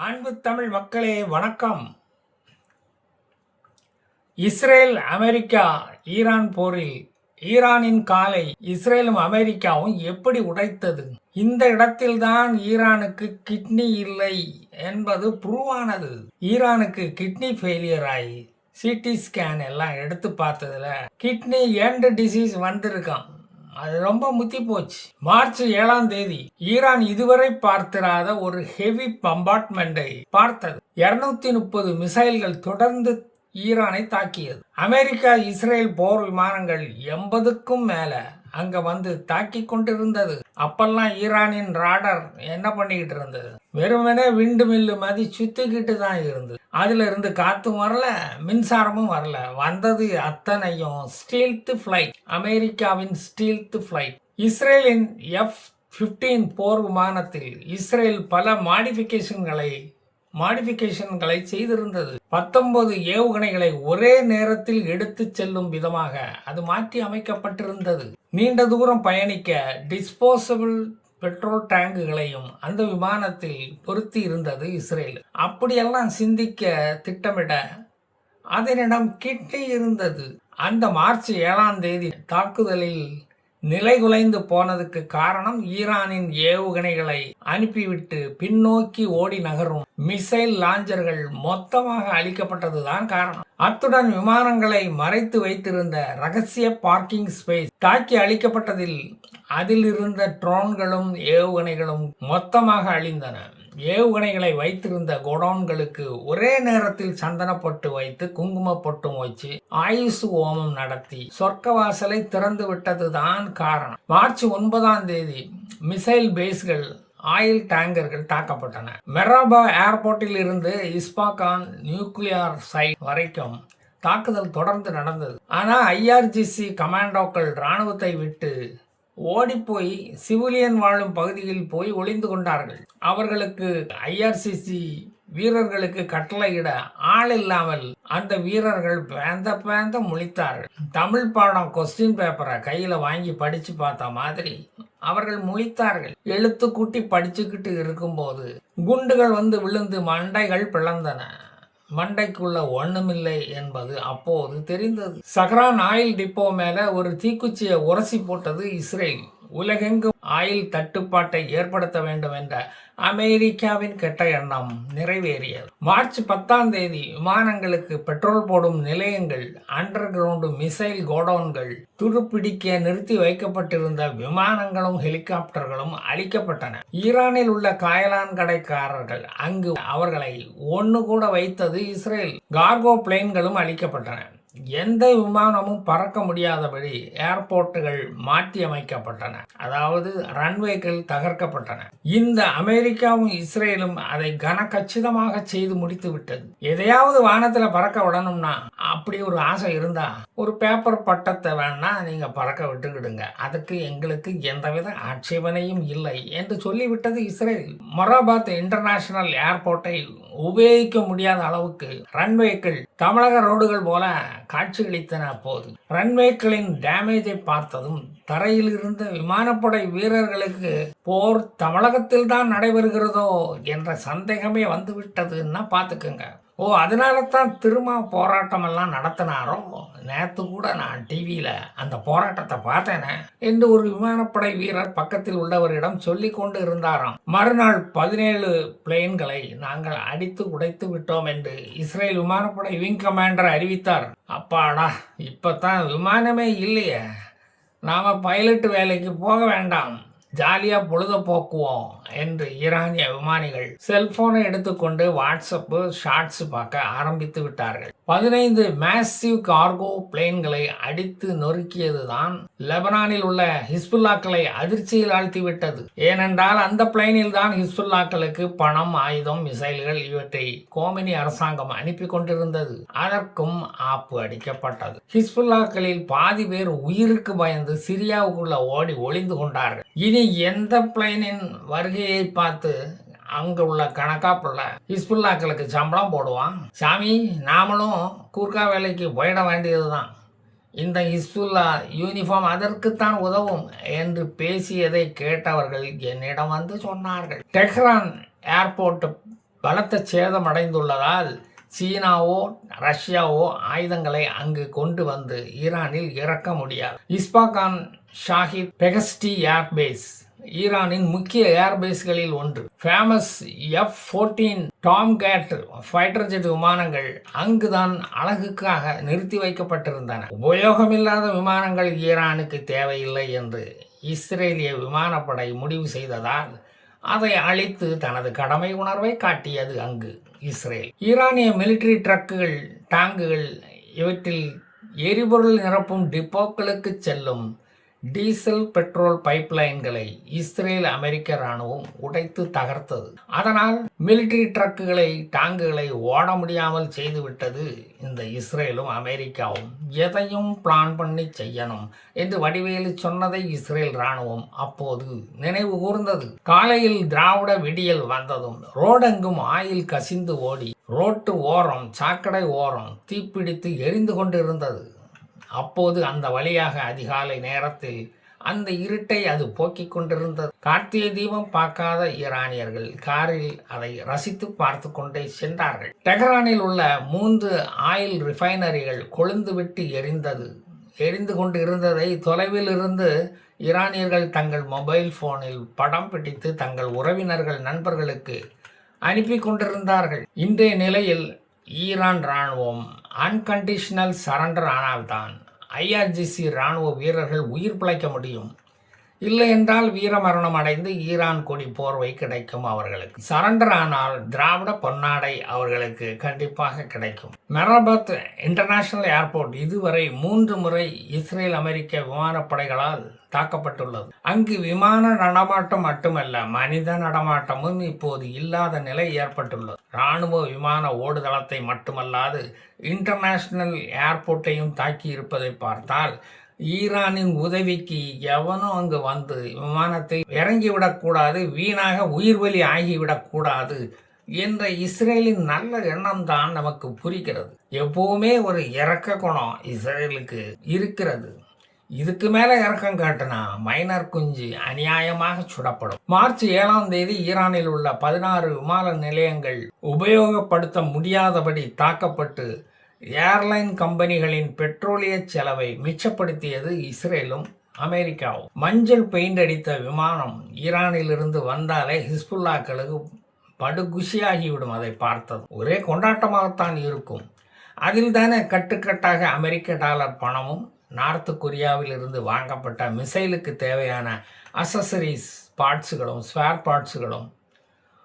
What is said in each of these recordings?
அன்பு தமிழ் மக்களே வணக்கம். இஸ்ரேல் அமெரிக்கா ஈரான் போரில் ஈரானின் காலை இஸ்ரேலும் அமெரிக்காவும் எப்படி உடைத்தது? இந்த இடத்தில்தான் ஈரானுக்கு கிட்னி இல்லை என்பது ப்ரூவானது. ஈரானுக்கு கிட்னி ஃபெயிலியர் ஆகி சிடி ஸ்கேன் எல்லாம் எடுத்து பார்த்ததுல கிட்னி எண்ட் டிசீஸ் வந்திருக்கான். அது ரொம்ப முத்தி போச்சு. மார்ச் 7ஆம் தேதி ஈரான் இதுவரை பார்த்திராத ஒரு ஹெவி பம்பார்ட்மெண்டை பார்த்தது. 230 மிசைல்கள் தொடர்ந்து ஈரானை தாக்கியது. அமெரிக்கா இஸ்ரேல் போர் விமானங்கள் 80க்கும் மேல அங்க வந்து தாக்கி கொண்டிருந்தது. அப்பெல்லாம் ஈரானின் ராடர் என்ன பண்ணிக்கிட்டு இருந்தது? வெறுமனே விண்டு மில்லு மாதிரி சுத்திக்கிட்டு தான் இருந்தது. அதுல இருந்து காத்தும் வரல, மின்சாரமும் வரல. வந்தது அத்தனையும் ஸ்டீல்த் பிளைட், அமெரிக்காவின் ஸ்டீல்த் பிளைட். இஸ்ரேலின் F-15 போர் விமானத்தில் இஸ்ரேல் பல மாடிஃபிகேஷன்களை செய்திருந்தது. 19 ஏவுகணைகளை ஒரே நேரத்தில் எடுத்துச் செல்லும் விதமாக அது மாற்றி அமைக்கப்பட்டிருந்தது. நீண்ட தூரம் பயணிக்க டிஸ்போசபிள் பெட்ரோல் டேங்குகளையும் அந்த விமானத்தில் பொருத்தி இருந்தது இஸ்ரேல். அப்படியெல்லாம் சிந்திக்க திட்டமிட அதனிடம் கிட்னி இருந்தது. அந்த மார்ச் 7ஆம் தேதி தாக்குதலில் நிலைகுலைந்து போனதுக்கு காரணம் ஈரானின் ஏவுகணைகளை அனுப்பிவிட்டு பின்னோக்கி ஓடி நகரும் மிசைல் லாஞ்சர்கள் மொத்தமாக அழிக்கப்பட்டதுதான் காரணம். அத்துடன் விமானங்களை மறைத்து வைத்திருந்த ரகசிய பார்க்கிங் ஸ்பேஸ் தாக்கி அழிக்கப்பட்டதில் அதில் இருந்த ட்ரோன்களும் ஏவுகணைகளும் மொத்தமாக அழிந்தன. ஏவுகணைகளை வைத்திருந்த கோடவுன்களுக்கு ஒரே நேரத்தில் சந்தனப்பட்டு வைத்து குங்குமப்பொட்டும் வச்சு ஆயுசு ஓமம் நடத்தி சொர்க்க வாசலை திறந்து விட்டதுதான் காரணம். மார்ச் 9ஆம் தேதி மிசைல் பேஸ்கள், ஆயில் டேங்கர்கள் தாக்கப்பட்டன. மெராபா ஏர்போர்ட்டில் இருந்து இஸ்பாகான் நியூக்ளியர் சைட் வரைக்கும் தாக்குதல் தொடர்ந்து நடந்தது. ஆனா IRGC கமாண்டோக்கள் இராணுவத்தை விட்டு ஓடிப்போய் சிவிலியன் வாழும் பகுதியில் போய் ஒளிந்து கொண்டார்கள். அவர்களுக்கு IRGC வீரர்களுக்கு கட்டளையிட ஆள் இல்லாமல் அந்த வீரர்கள் பேந்த முழித்தார்கள். தமிழ் பாடம் கொஸ்டின் பேப்பரை கையில வாங்கி படிச்சு பார்த்த மாதிரி அவர்கள் முழித்தார்கள். எழுத்து கூட்டி படிச்சுக்கிட்டு இருக்கும்போது குண்டுகள் வந்து விழுந்து மண்டைகள் பிளந்தன. மண்டைக்குள்ள ஒண்ணுமில்லை என்பது அப்போது தெரிந்தது. சஹ்ரான் ஆயில் டிப்போ மேல ஒரு தீக்குச்சியை உரசி போட்டது இஸ்ரேல். உலகெங்கும் ஆயில் தட்டுப்பாட்டை ஏற்படுத்த வேண்டும் என்ற அமெரிக்காவின் கெட்ட எண்ணம் நிறைவேறியது. மார்ச் 10ஆம் தேதி விமானங்களுக்கு பெட்ரோல் போடும் நிலையங்கள், அண்டர் கிரவுண்ட் மிசைல் கோடவுன்கள், துருப்பிடிக்க நிறுத்தி வைக்கப்பட்டிருந்த விமானங்களும் ஹெலிகாப்டர்களும் அழிக்கப்பட்டன. ஈரானில் உள்ள காயலான் கடைக்காரர்கள் அங்கு அவர்களை ஒன்று கூட வைத்தது இஸ்ரேல். கார்கோ பிளேன்களும் அழிக்கப்பட்டன. எந்த விமானமும் பறக்க முடியாதபடி ஏர்போர்ட்டுகள் மாற்றி அமைக்கப்பட்டன. அதாவது ரன்வேக்கள் தகர்க்கப்பட்டன. இந்த அமெரிக்காவும் இஸ்ரேலும் அதை கனகச்சிதமாக செய்து முடித்து விட்டது. எதையாவது வானத்துல பறக்க விடணும்னா, அப்படி ஒரு ஆசை இருந்தா ஒரு பேப்பர் பட்டத்தை வேணா நீங்க பறக்க விட்டுக்கிடுங்க, அதுக்கு எங்களுக்கு எந்தவித ஆட்சேபனையும் இல்லை என்று சொல்லிவிட்டது இஸ்ரேல். மொராபாத் இன்டர்நேஷனல் ஏர்போர்ட்டை உபயோகிக்க முடியாத அளவுக்கு ரன்வேக்கள் தமிழக ரோடுகள் போல காட்சியளித்தன. போது ரன்வேக்களின் டேமேஜை பார்த்ததும் தரையில் இருந்த விமானப்படை வீரர்களுக்கு போர் தமிழகத்தில் தான் நடைபெறுகிறதோ என்ற சந்தேகமே வந்துவிட்டதுன்னா பார்த்துக்குங்க. அதனால தான் திரும்ப போராட்டம் எல்லாம் நடத்தினாரோ? நேற்று கூட நான் டிவியில அந்த போராட்டத்தை பார்த்தேனே என்று ஒரு விமானப்படை வீரர் பக்கத்தில் உள்ளவரிடம் சொல்லி கொண்டு இருந்தாராம். மறுநாள் 17 பிளேன்களை நாங்கள் அடித்து உடைத்து விட்டோம் என்று இஸ்ரேல் விமானப்படை விங் கமாண்டர் அறிவித்தார். அப்பாடா, இப்பதான் விமானமே இல்லையே, நாம பைலட் வேலைக்கு போக வேண்டாம், ஜாலியா பொழுத போக்குவோம் என்று ஈரானிய விமானிகள் செல்போனை எடுத்துக்கொண்டு வாட்ஸ்அப் ஷார்ட்ஸ் பார்க்க ஆரம்பித்து விட்டார்கள். 15 மேசிவ் கார்கோ பிளேன்களை அடித்து நொறுக்கியதுதான் லெபனானில் உள்ள ஹிஸ்புல்லாக்களை அதிர்ச்சியில் ஆழ்த்திவிட்டது. ஏனென்றால் அந்த பிளேனில் தான் ஹிஸ்புல்லாக்களுக்கு பணம், ஆயுதம், மிசைல்கள் இவற்றை கோமினி அரசாங்கம் அனுப்பி கொண்டிருந்தது. அதற்கும் ஆப்பு அடிக்கப்பட்டது. ஹிஸ்புல்லாக்களில் பாதி பேர் உயிருக்கு பயந்து சிரியாவுக்குள்ள ஓடி ஒளிந்து கொண்டார்கள். இனி எந்த பிளைனின் வருகையை பார்த்து அங்க உள்ள கணக்காப்புள்ள ஹிஸ்புல்லாக்களுக்கு சம்பளம் போடுவான்? சாமி, நாமளும் கூர்க்கா வேலைக்கு போயிட வேண்டியதுதான். இந்த ஹிஸ்புல்லா யூனிஃபார்ம் அதற்குத்தான் உதவும் என்று பேசியதை கேட்டவர்கள் என்னிடம் வந்து சொன்னார்கள். டெஹ்ரான் ஏர்போர்ட் பலத்த சேதமடைந்துள்ளதால் சீனாவோ ரஷ்யாவோ ஆயுதங்களை அங்கு கொண்டு வந்து ஈரானில் இறக்க முடியாது. இஸ்பாகான் ஷாஹித் பெகஸ்டி ஏர்பேஸ் ஈரானின் முக்கிய ஏர்பேஸ்களில் ஒன்று. Famous F-14 Tomcat fighter jet விமானங்கள் அங்குதான் அழகுக்காக நிறுத்தி வைக்கப்பட்டிருந்தன. உபயோகமில்லாத விமானங்கள் ஈரானுக்கு தேவையில்லை என்று இஸ்ரேலிய விமானப்படை முடிவு செய்ததால் அதை அழித்து தனது கடமை உணர்வை காட்டியது அங்கு இஸ்ரேல். ஈரானிய மிலிட்டரி ட்ரக்குகள், டாங்குகள் இவற்றில் எரிபொருள் நிரப்பும் டிப்போக்களுக்கு செல்லும் டீசல் பெட்ரோல் பைப்லைன்களை இஸ்ரேல் அமெரிக்க இராணுவம் உடைத்து தகர்த்தது. அதனால் மிலிட்டரி ட்ரக்குகளை, டாங்குகளை ஓட முடியாமல் செய்துவிட்டது. இந்த இஸ்ரேலும் அமெரிக்காவும் எதையும் பிளான் பண்ணி செய்யணும் என்று வடிவேலு சொன்னதை இஸ்ரேல் இராணுவம் அப்போது நினைவு கூர்ந்தது. காலையில் திராவிட விடியல் வந்ததும் ரோடெங்கும் ஆயில் கசிந்து ஓடி ரோட்டு ஓரம், சாக்கடை ஓரம் தீப்பிடித்து எரிந்து கொண்டிருந்தது. அப்போது அந்த வழியாக அதிகாலை நேரத்தில் அந்த இருட்டை அது போக்கிக் கொண்டிருந்தது. கார்த்திகை தீபம் பார்க்காத ஈரானியர்கள் காரில் அதை ரசித்து பார்த்து கொண்டே சென்றார்கள். டெஹரானில் உள்ள 3 ஆயில் ரிஃபைனரிகள் கொழுந்துவிட்டு எரிந்து கொண்டு இருந்ததை தொலைவில் இருந்து ஈரானியர்கள் தங்கள் மொபைல் போனில் படம் பிடித்து தங்கள் உறவினர்கள், நண்பர்களுக்கு அனுப்பி கொண்டிருந்தார்கள். இன்றைய நிலையில் ஈரான் இராணுவம் அன்கண்டிஷனல் சரண்டர் ஆனால்தான் IRGC இராணுவ வீரர்கள் உயிர் பிழைக்க முடியும். இல்லை என்றால் வீரமரணம் அடைந்து ஈரான் கொடி போர்வை கிடைக்கும் அவர்களுக்கு. சரண்டர் ஆனால் திராவிட பொன்னாடை அவர்களுக்கு கண்டிப்பாக கிடைக்கும். மெரபத் இன்டர்நேஷனல் ஏர்போர்ட் இதுவரை 3 முறை இஸ்ரேல் அமெரிக்க விமானப்படைகளால் தாக்கப்பட்டுள்ளது. அங்கு விமான நடமாட்டம் மட்டுமல்ல, மனித நடமாட்டமும் இப்போது இல்லாத நிலை ஏற்பட்டுள்ளது. இராணுவ விமான ஓடுதளத்தை மட்டுமல்லாது இன்டர்நேஷனல் ஏர்போர்ட்டையும் தாக்கி இருப்பதை பார்த்தால் ஈரானின் உதவிக்கு எவனும் அங்கு வந்து விமானத்தை இறங்கிவிடக்கூடாது, வீணாக உயிர் பலி ஆகிவிடக்கூடாது என்ற இஸ்ரேலின் நல்ல எண்ணம் தான் நமக்கு புரிகிறது. எப்பவுமே ஒரு இரக்க குணம் இஸ்ரேலுக்கு இருக்கிறது. இதுக்கு மேல இறக்கம் காட்டினா மைனர் குஞ்சு அநியாயமாக சுடப்படும். மார்ச் 7ஆம் தேதி ஈரானில் உள்ள 16 விமான நிலையங்கள் உபயோகப்படுத்த முடியாதபடி தாக்கப்பட்டு ஏர்லைன் கம்பெனிகளின் பெட்ரோலிய செலவை மிச்சப்படுத்தியது இஸ்ரேலும் அமெரிக்காவும். மஞ்சள் பெயிண்ட் அடித்த விமானம் ஈரானிலிருந்து வந்தாலே ஹிஸ்புல்லாக்களுக்கு படுகுஷியாகிவிடும். அதை பார்த்தது ஒரே கொண்டாட்டமாகத்தான் இருக்கும். அதில் தானே கட்டுக்கட்டாக அமெரிக்க டாலர் பணமும் நார்த்து கொரியாவில் இருந்து வாங்கப்பட்ட மிசைலுக்கு தேவையான அசசரிஸ் பார்ட்ஸுகளும், ஸ்பேர் பார்ட்ஸுகளும்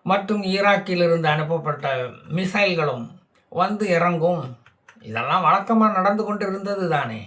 மற்றும் ஈராக்கிலிருந்து அனுப்பப்பட்ட மிசைல்களும் வந்து இறங்கும். இதெல்லாம் வழக்கமாக நடந்து கொண்டு இருந்தது தானே.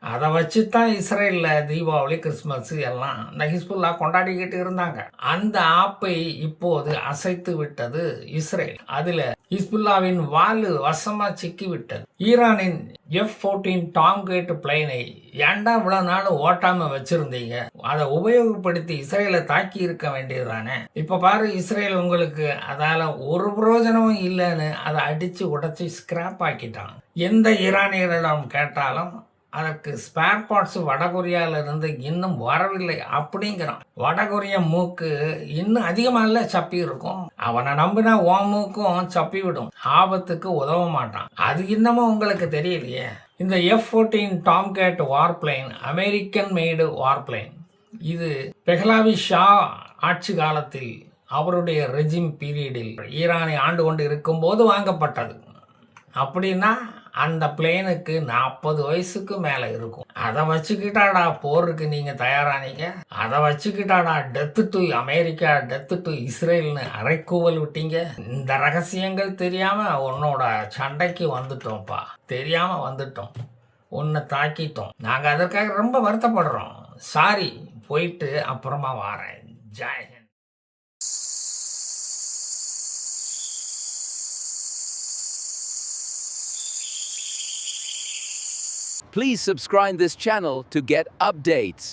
அதை வச்சு தான் இஸ்ரேலில் தீபாவளி, கிறிஸ்மஸ் எல்லாம் இந்த ஹிஸ்புல்லா கொண்டாடிக்கிட்டு இருந்தாங்க. அந்த ஆப்பை இப்போது அசைத்து விட்டது இஸ்ரேல். அதில் ஹிஸ்புல்லாவின் வாலு வசமாக சிக்கி விட்டது. ஈரானின் F-14 டாம்கேட் பிளைனை ஏண்டா இவ்வளவு நாள் ஓட்டாம வச்சிருந்தீங்க, அதை உபயோகப்படுத்தி இஸ்ரேலை தாக்கி இருக்க வேண்டியதுதானே. இப்ப பாரு, இஸ்ரேல் உங்களுக்கு அதால ஒரு பிரயோஜனமும் இல்லைன்னு அதை அடிச்சு உடைச்சு ஸ்கிராப் ஆக்கிட்டான். எந்த ஈரானியரிடம் கேட்டாலும் அதற்கு ஸ்பேர் பார்ட்ஸ் வடகொரியாவிலிருந்து இன்னும் வரவில்லை அப்படிங்கிறான். வடகொரியா மூக்கு இன்னும் அதிகமாக சப்பி இருக்கும். அவனை நம்பினா ஓ மூக்கும் சப்பி விடும். ஆபத்துக்கு உதவ மாட்டான். அது இன்னமும் உங்களுக்கு தெரியலையே. இந்த F-14 டாம்கேட் வார்பிளைன் அமெரிக்கன் மேடு வார்பிளைன். இது பெஹ்லாவி ஷா ஆட்சி காலத்தில் அவருடைய ரெஜிம் பீரியடில் ஈரானை ஆண்டு கொண்டு இருக்கும்போது வாங்கப்பட்டது. அப்படின்னா அந்த பிளேனுக்கு 40 வயசுக்கு மேலே இருக்கும். அதை வச்சுக்கிட்டாடா போருக்கு நீங்கள் தயாரானீங்க. அதை வச்சுக்கிட்டாடா death to America, death to இஸ்ரேல்னு அரைக்கூவல் விட்டீங்க. இந்த ரகசியங்கள் தெரியாமல் உன்னோட சண்டைக்கு வந்துட்டோம்ப்பா. தெரியாமல் வந்துட்டோம், உன்னை தாக்கிட்டோம். நாங்கள் அதற்காக ரொம்ப வருத்தப்படுறோம். சாரி, போயிட்டு அப்புறமா வாரேன். Jai Hind. Please subscribe this channel to get updates.